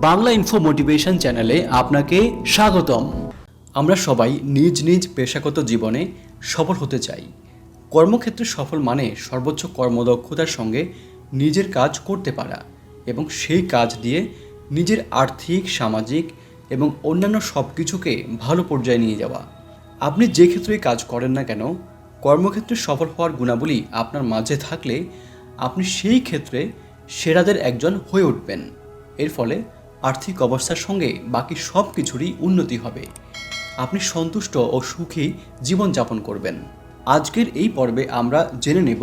Bangla info motivation চ্যানেলে আপনাকে স্বাগতম। আমরা সবাই নিজ নিজ পেশাগত জীবনে সফল হতে চাই। কর্মক্ষেত্রে সফল মানে সর্বোচ্চ কর্মদক্ষতার সঙ্গে নিজের কাজ করতে পারা এবং সেই কাজ দিয়ে নিজের আর্থিক, সামাজিক এবং অন্যান্য সব কিছুকে ভালো পর্যায়ে নিয়ে যাওয়া। আপনি যে ক্ষেত্রেই কাজ করেন না কেন, কর্মক্ষেত্রে সফল হওয়ার গুণাবলী আপনার মাঝে থাকলে আপনি সেই ক্ষেত্রে সেরাদের একজন হয়ে উঠবেন। এর ফলে আর্থিক অবস্থার সঙ্গে বাকি সব কিছুরই উন্নতি হবে। আপনি সন্তুষ্ট ও সুখী জীবনযাপন করবেন। আজকের এই পর্বে আমরা জেনে নেব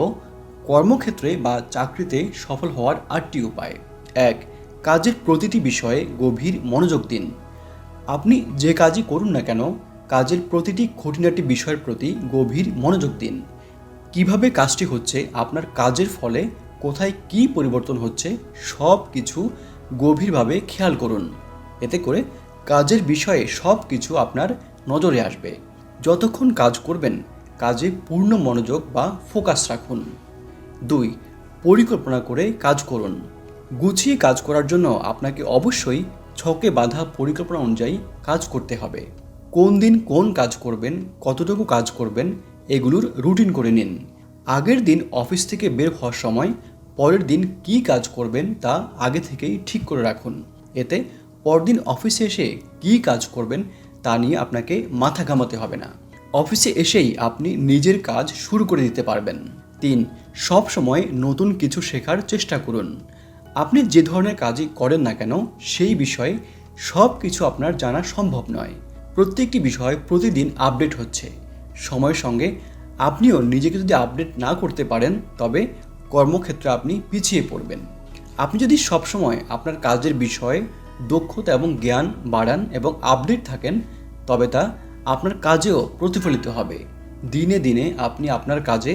কর্মক্ষেত্রে বা চাকরিতে সফল হওয়ার 8টি উপায়। 1. কাজের প্রতিটি বিষয়ে গভীর মনোযোগ দিন। আপনি যে কাজই করুন না কেন, কাজের প্রতিটি খুঁটিনাটি বিষয়ের প্রতি গভীর মনোযোগ দিন। কিভাবে কাজটি হচ্ছে, আপনার কাজের ফলে কোথায় কী পরিবর্তন হচ্ছে, সব কিছু গভীরভাবে খেয়াল করুন। এতে করে কাজের বিষয়ে সব কিছু আপনার নজরে আসবে। যতক্ষণ কাজ করবেন, কাজে পূর্ণ মনোযোগ বা ফোকাস রাখুন। 2. পরিকল্পনা করে কাজ করুন। গুছিয়ে কাজ করার জন্য আপনাকে অবশ্যই ছকে বাঁধা পরিকল্পনা অনুযায়ী কাজ করতে হবে। কোন দিন কোন কাজ করবেন, কতটুকু কাজ করবেন, এগুলোর রুটিন করে নিন। আগের দিন অফিস থেকে বের হওয়ার সময় পরের দিন কী কাজ করবেন তা আগে থেকেই ঠিক করে রাখুন। এতে পরদিন অফিসে এসে কী কাজ করবেন তা নিয়ে আপনাকে মাথা ঘামাতে হবে না। অফিসে এসেই আপনি নিজের কাজ শুরু করে দিতে পারবেন। 3. সব সময় নতুন কিছু শেখার চেষ্টা করুন। আপনি যে ধরনের কাজই করেন না কেন, সেই বিষয়ে সব কিছু আপনার জানা সম্ভব নয়। প্রত্যেকটি বিষয় প্রতিদিন আপডেট হচ্ছে। সময়ের সঙ্গে আপনিও নিজেকে যদি আপডেট না করতে পারেন, তবে কর্মক্ষেত্রে আপনি পিছিয়ে পড়বেন। আপনি যদি সবসময় আপনার কাজের বিষয়ে দক্ষতা এবং জ্ঞান বাড়ান এবং আপডেট থাকেন, তবে তা আপনার কাজেও প্রতিফলিত হবে। দিনে দিনে আপনি আপনার কাজে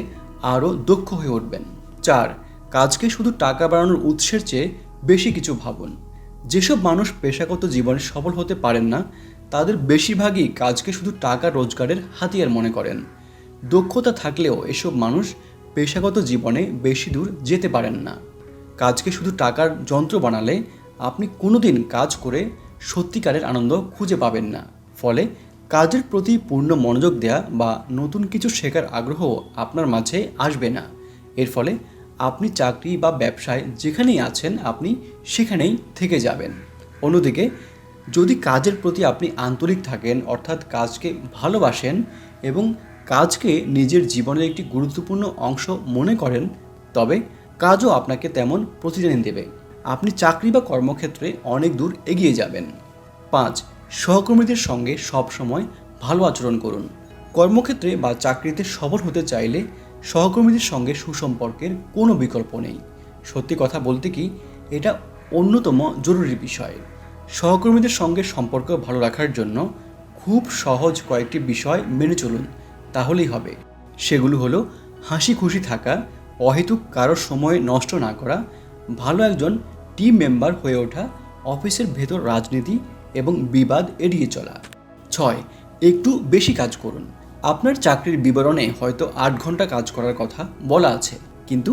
আরও দক্ষ হয়ে উঠবেন। 4. কাজকে শুধু টাকা বাড়ানোর উৎসের চেয়ে বেশি কিছু ভাবুন। যেসব মানুষ পেশাগত জীবনে সফল হতে পারেন না, তাদের বেশিরভাগই কাজকে শুধু টাকা রোজগারের হাতিয়ার মনে করেন। দক্ষতা থাকলেও এসব মানুষ পেশাগত জীবনে বেশি দূর যেতে পারেন না। কাজকে শুধু টাকার যন্ত্র বানালে আপনি কোনোদিন কাজ করে সত্যিকারের আনন্দ খুঁজে পাবেন না। ফলে কাজের প্রতি পূর্ণ মনোযোগ দেওয়া বা নতুন কিছু শেখার আগ্রহ আপনার মাঝে আসবে না। এর ফলে আপনি চাকরি বা ব্যবসায় যেখানেই আছেন, আপনি সেখানেই থেকে যাবেন। অন্যদিকে যদি কাজের প্রতি আপনি আন্তরিক থাকেন, অর্থাৎ কাজকে ভালোবাসেন এবং কাজকে নিজের জীবনের একটি গুরুত্বপূর্ণ অংশ মনে করেন, তবে কাজও আপনাকে তেমন প্রতিদান দেবে। আপনি চাকরি বা কর্মক্ষেত্রে অনেক দূর এগিয়ে যাবেন। 5. সহকর্মীদের সঙ্গে সবসময় ভালো আচরণ করুন। কর্মক্ষেত্রে বা চাকরিতে সফল হতে চাইলে সহকর্মীদের সঙ্গে সুসম্পর্কের কোনো বিকল্প নেই। সত্যি কথা বলতে কি, এটা অন্যতম জরুরি বিষয়। সহকর্মীদের সঙ্গে সম্পর্ক ভালো রাখার জন্য খুব সহজ কয়েকটি বিষয় মেনে চলুন, তাহলেই হবে। সেগুলো হলো হাসি খুশি থাকা, অহেতুক কারোর সময় নষ্ট না করা, ভালো একজন টিম মেম্বার হয়ে ওঠা, অফিসের ভেতর রাজনীতি এবং বিবাদ এড়িয়ে চলা। 6. একটু বেশি কাজ করুন। আপনার চাকরির বিবরণে হয়তো 8 ঘন্টা কাজ করার কথা বলা আছে, কিন্তু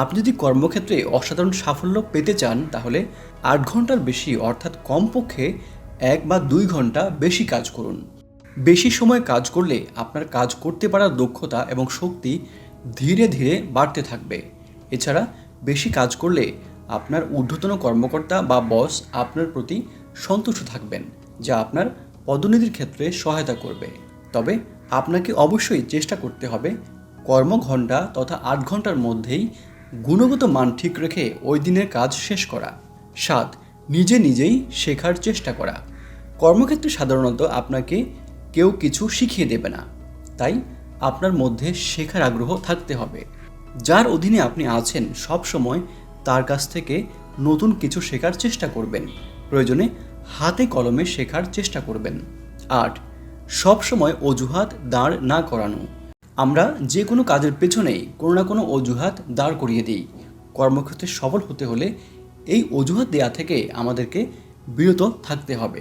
আপনি যদি কর্মক্ষেত্রে অসাধারণ সাফল্য পেতে চান, তাহলে 8 ঘন্টার বেশি, অর্থাৎ কমপক্ষে 1 বা 2 ঘন্টা বেশি কাজ করুন। বেশি সময় কাজ করলে আপনার কাজ করতে পারার দক্ষতা এবং শক্তি ধীরে ধীরে বাড়তে থাকবে। এছাড়া বেশি কাজ করলে আপনার ঊর্ধ্বতন কর্মকর্তা বা বস আপনার প্রতি সন্তুষ্ট থাকবেন, যা আপনার পদোন্নতির ক্ষেত্রে সহায়তা করবে। তবে আপনাকে অবশ্যই চেষ্টা করতে হবে কর্মঘণ্টা তথা 8 ঘন্টার মধ্যেই গুণগত মান ঠিক রেখে ওই দিনের কাজ শেষ করা। 7. নিজে নিজেই শেখার চেষ্টা করা। কর্মক্ষেত্রে সাধারণত আপনাকে কেউ কিছু শিখিয়ে দেবে না, তাই আপনার মধ্যে শেখার আগ্রহ থাকতে হবে। যার অধীনে আপনি আছেন, সব সময় তার কাছ থেকে নতুন কিছু শেখার চেষ্টা করবেন। প্রয়োজনে হাতে কলমে শেখার চেষ্টা করবেন। 8. সব সময় অজুহাত দাঁড় না করানো। আমরা যে কোনো কাজের পেছনেই কোনো না কোনো অজুহাত দাঁড় করিয়ে দিই। কর্মক্ষেত্রে সফল হতে হলে এই অজুহাত দেয়া থেকে আমাদেরকে বিরত থাকতে হবে।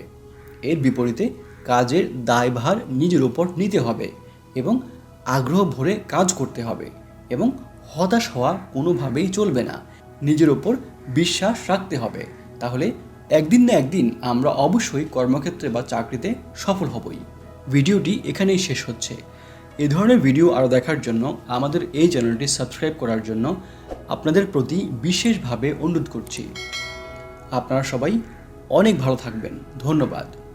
এর বিপরীতে কাজের দায়ভার নিজের উপর নিতে হবে এবং আগ্রহ ভরে কাজ করতে হবে এবং হতাশ হওয়া কোনোভাবেই চলবে না। নিজের ওপর বিশ্বাস রাখতে হবে, তাহলে একদিন না একদিন আমরা অবশ্যই কর্মক্ষেত্রে বা চাকরিতে সফল হবই। ভিডিওটি এখানেই শেষ হচ্ছে। এ ধরনের ভিডিও আরও দেখার জন্য আমাদের এই চ্যানেলটি সাবস্ক্রাইব করার জন্য আপনাদের প্রতি বিশেষভাবে অনুরোধ করছি। আপনারা সবাই অনেক ভালো থাকবেন। ধন্যবাদ।